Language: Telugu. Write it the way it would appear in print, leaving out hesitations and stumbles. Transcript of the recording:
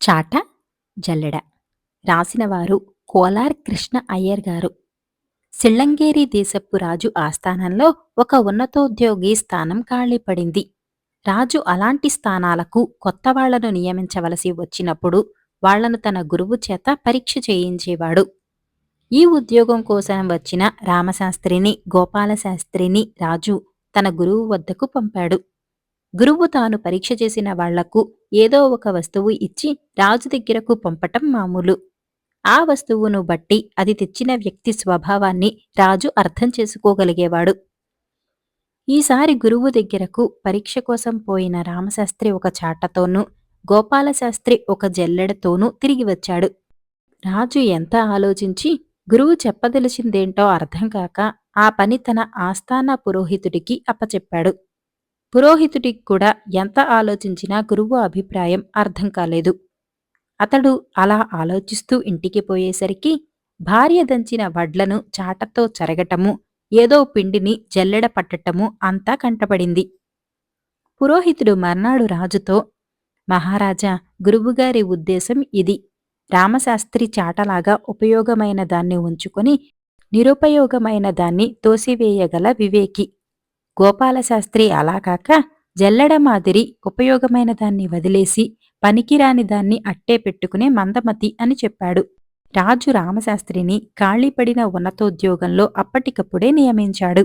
చాట జల్లెడ రాసినవారు కోలార్ కృష్ణ అయ్యర్ గారు. సిళ్ళంగేరి దేశపు రాజు ఆస్థానంలో ఒక ఉన్నతోద్యోగి స్థానం ఖాళీ పడింది. రాజు అలాంటి స్థానాలకు కొత్త వాళ్లను నియమించవలసి వచ్చినప్పుడు వాళ్లను తన గురువు చేత పరీక్ష చేయించేవాడు. ఈ ఉద్యోగం కోసం వచ్చిన రామశాస్త్రిని, గోపాలశాస్త్రిని రాజు తన గురువు వద్దకు పంపాడు. గురువు తాను పరీక్ష చేసిన వాళ్లకు ఏదో ఒక వస్తువు ఇచ్చి రాజు దగ్గరకు పంపటం మామూలు. ఆ వస్తువును బట్టి అది తెచ్చిన వ్యక్తి స్వభావాన్ని రాజు అర్థం చేసుకోగలిగేవాడు. ఈసారి గురువు దగ్గరకు పరీక్ష కోసం పోయిన రామశాస్త్రి ఒక చాటతోనూ, గోపాలశాస్త్రి ఒక జల్లెడతోనూ తిరిగి వచ్చాడు. రాజు ఎంత ఆలోచించి గురువు చెప్పదలిచిందేంటో అర్థం కాక ఆ పని తన ఆస్థాన పురోహితుడికి అప్పచెప్పాడు. పురోహితుడికి కూడా ఎంత ఆలోచించినా గురువు అభిప్రాయం అర్థం కాలేదు. అతడు అలా ఆలోచిస్తూ ఇంటికి పోయేసరికి భార్య దంచిన వడ్లను చాటతో చెరగటము, ఏదో పిండిని జల్లెడ పట్టటము అంతా కంటపడింది. పురోహితుడు మర్నాడు రాజుతో, మహారాజా, గురువుగారి ఉద్దేశం ఇది. రామశాస్త్రి చాటలాగా ఉపయోగమైన దాన్ని ఉంచుకొని నిరుపయోగమైన దాన్ని తోసివేయగల వివేకి. గోపాలశాస్త్రి అలా కాక జల్లెడ మాదిరి ఉపయోగమైన దాన్ని వదిలేసి పనికిరాని దాన్ని అట్టే పెట్టుకునే మందమతి అని చెప్పాడు. రాజు రామశాస్త్రిని ఖాళీపడిన ఉన్నతోద్యోగంలో అప్పటికప్పుడే నియమించాడు.